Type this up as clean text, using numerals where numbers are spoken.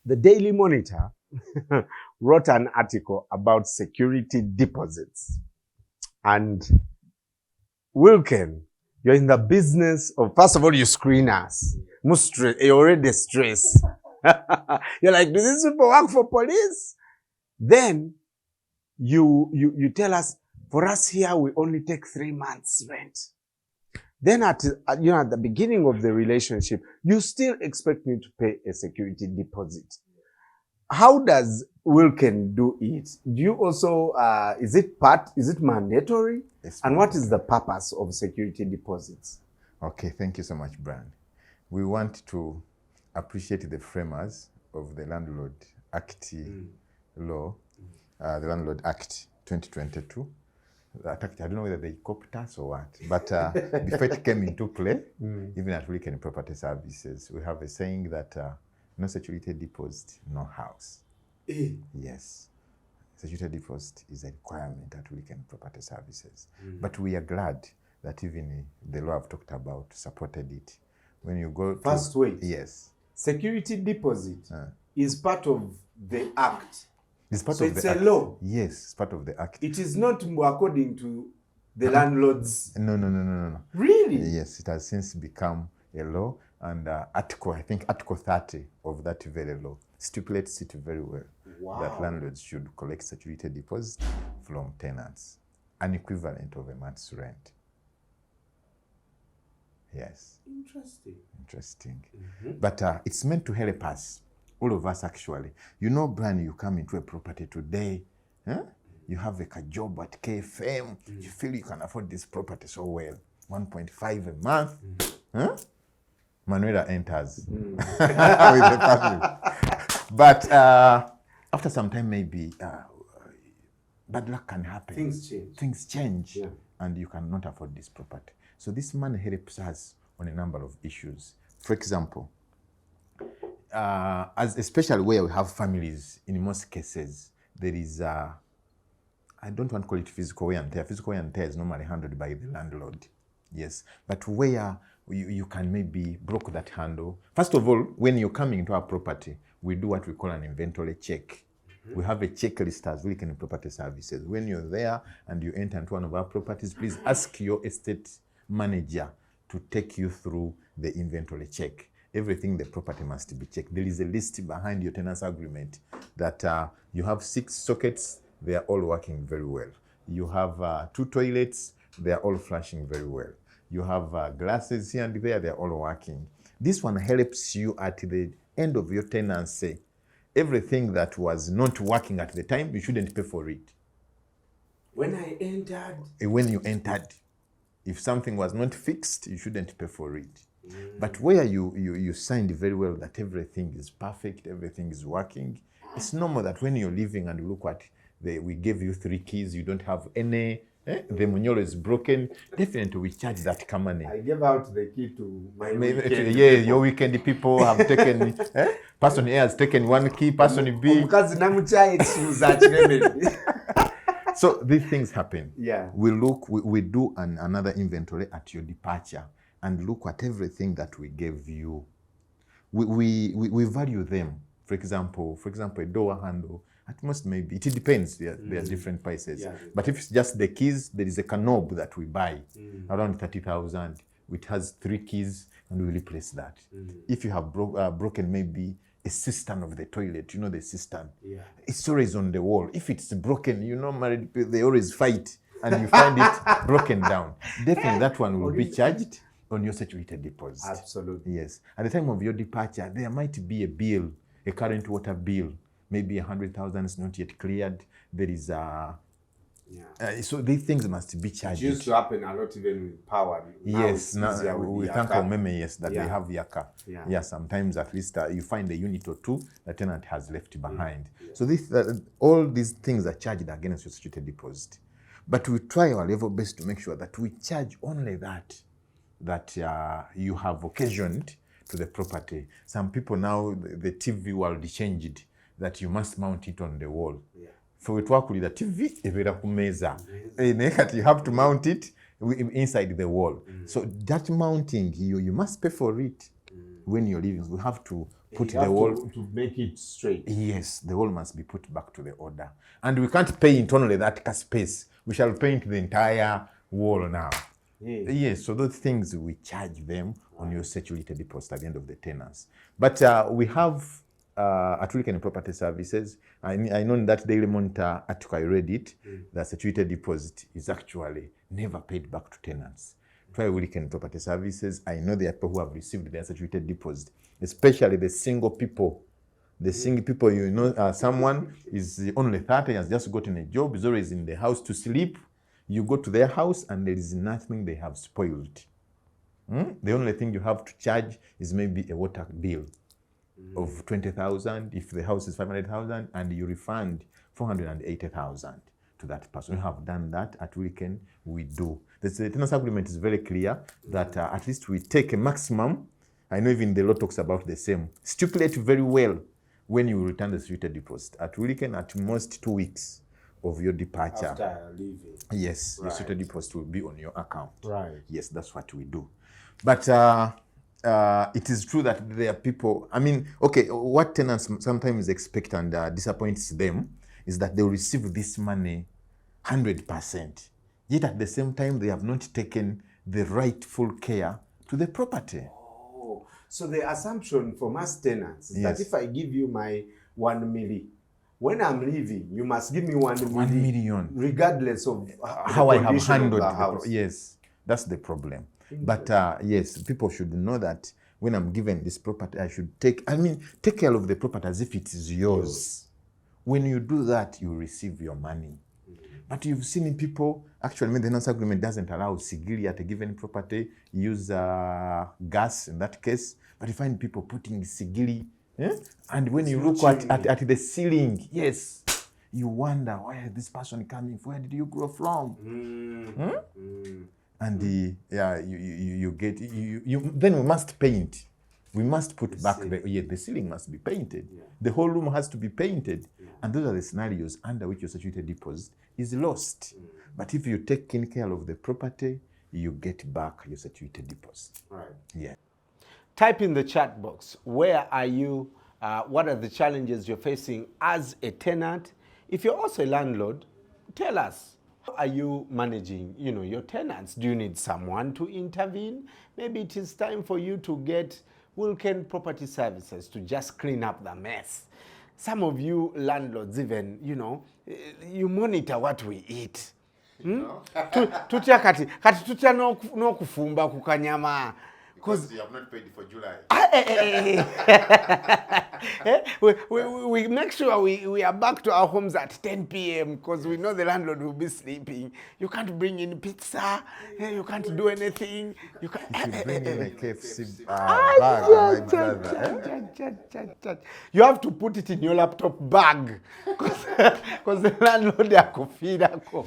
The Daily Monitor wrote an article about security deposits. And Wilken, you're in the business of, first of all, you screen us. You're already stressed. You're like, do these people work for police? Then you tell us, for us here, we only take 3 months rent. Then at the beginning of the relationship, you still expect me to pay a security deposit. How does Wilken do it? Do you also, is it mandatory? Yes, and what is the purpose of security deposits? Okay, thank you so much, Brian. We want to appreciate the framers of the Landlord Act law, the Landlord Act 2022. That act, I don't know whether they copied us or what, but before it came into play, even at Wilken Property Services, we have a saying that no security deposit, no house. Yes. Security deposit is a requirement at Wilken Property Services. But we are glad that even the law I've talked about supported it. When you go First to... wait. Yes. Security deposit is part of the act. It's part so of it's the a act. law. Yes, it's part of the act. It is not according to the landlords. No. Really? Yes, it has since become a law. And I think Article 30 of that very law stipulates it very well. Wow. That landlords should collect security deposits from tenants, an equivalent of a month's rent. Yes. Interesting. But it's meant to help us, all of us actually. You know, Brian, you come into a property today, you have a job at KFM, you feel you can afford this property so well, 1.5 a month, Manuela enters with the family. But after some time, maybe bad luck can happen. Things change. Yeah. And you cannot afford this property. So this money helps us on a number of issues. For example, especially where we have families, in most cases, there is, I don't want to call it physical wear and tear. Physical wear and tear is normally handled by the landlord. Yes. But where you can maybe broke that handle. First of all, when you're coming into our property, we do what we call an inventory check. We have a checklist as Wilken Property Services. When you're there and you enter into one of our properties, please ask your estate manager to take you through the inventory check. Everything the property must be checked. There is a list behind your tenancy agreement that you have 6 sockets, they are all working very well. You have 2 toilets, they are all flashing very well. You have glasses here and there, they are all working. This one helps you at the end of your tenancy. Everything that was not working at the time, you shouldn't pay for it. When I entered? When you entered. If something was not fixed, you shouldn't pay for it. But where you signed very well that everything is perfect, everything is working, it's normal that when you're leaving and you look at, we gave you 3 keys, you don't have any, the Munyolo is broken, definitely we charge that money. I gave out the key to my weekend. Yeah, your weekend people have taken, person A has taken 1 key, person B. So these things happen. Yeah. We do another inventory at your departure and look at everything that we gave you. We value them. For example, a door handle, at most maybe, it depends, there are different prices. Yeah. But if it's just the keys, there is a knob that we buy, around 30,000. It has 3 keys and we replace that. If you have broken maybe a cistern of the toilet, you know the cistern. Yeah. It's always on the wall. If it's broken, you know, married people, they always fight and you find it broken down. Definitely that one will be charged on your security deposit. Absolutely. Yes. At the time of your departure, there might be a bill, a current water bill, maybe 100,000 is not yet cleared. There is a... so these things must be charged. It used to happen a lot even with power. Yes, now we thank our meme, yes, that they have Yaka. Yeah, sometimes at least you find a unit or 2 the tenant has left behind. Yeah. So this, all these things are charged against your security deposit. But we try our level best to make sure that we charge only that you have occasioned to the property. Some people now, the TV world changed, that you must mount it on the wall. Yeah. So it works with the TV, you have to mount it inside the wall. So that mounting, you must pay for it when you're leaving. We have to put the wall to make it straight. Yes, the wall must be put back to the order. And we can't paint only that space. We shall paint the entire wall now. Yes, so those things we charge them on your security deposit at the end of the tenants. But we have at Wilken Property Services, I know in that Daily Monitor article I read it, the security deposit is actually never paid back to tenants. Try Wilken Property Services, I know there are people who have received their security deposit, especially the single people. The single people, you know, someone is only 30, has just gotten a job, is always in the house to sleep. You go to their house and there is nothing they have spoiled. The only thing you have to charge is maybe a water bill of 20,000 if the house is 500,000, and you refund 480,000 to that person. We have done that at Wilken. We do. The tenancy agreement is very clear that at least we take a maximum. I know even the law talks about the same. Stipulate very well when you return the security deposit. At Wilken, at most 2 weeks of your departure. After leaving. Yes, your security deposit will be on your account. Right. Yes, that's what we do. But it is true that there are people, I mean, okay, what tenants sometimes expect and disappoints them is that they will receive this money 100%. Yet at the same time, they have not taken the rightful care to the property. Oh, so the assumption from us tenants is that if I give you my 1 million, when I'm leaving, you must give me 1 million, regardless of how I have handled the house. Yes, that's the problem. But yes, people should know that when I'm given this property, I should take care of the property as if it is yours. When you do that, you receive your money. But you've seen people, actually, the tenancy agreement doesn't allow sigili at a given property, use gas in that case, but you find people putting sigili. And when you look at the ceiling, yes, you wonder, where is this person coming from? Where did you grow from? And you get then we must paint. We must put back the ceiling must be painted. The whole room has to be painted. And those are the scenarios under which your security deposit is lost. But if you take care of the property, you get back your security deposit. Right. Yeah. Type in the chat box, where are you? What are the challenges you're facing as a tenant? If you're also a landlord, tell us. How are you managing, your tenants? Do you need someone to intervene? Maybe it is time for you to get Wilken Property Services to just clean up the mess. Some of you landlords even, you monitor what we eat. Tutya no kufumba kukanyama. Because you have not paid for July. We make sure we are back to our homes at 10 p.m. because we know the landlord will be sleeping. You can't bring in pizza. You can't do anything. You can bring in a KFC bag, my brother. You have to put it in your laptop bag because the landlord yakufira ko.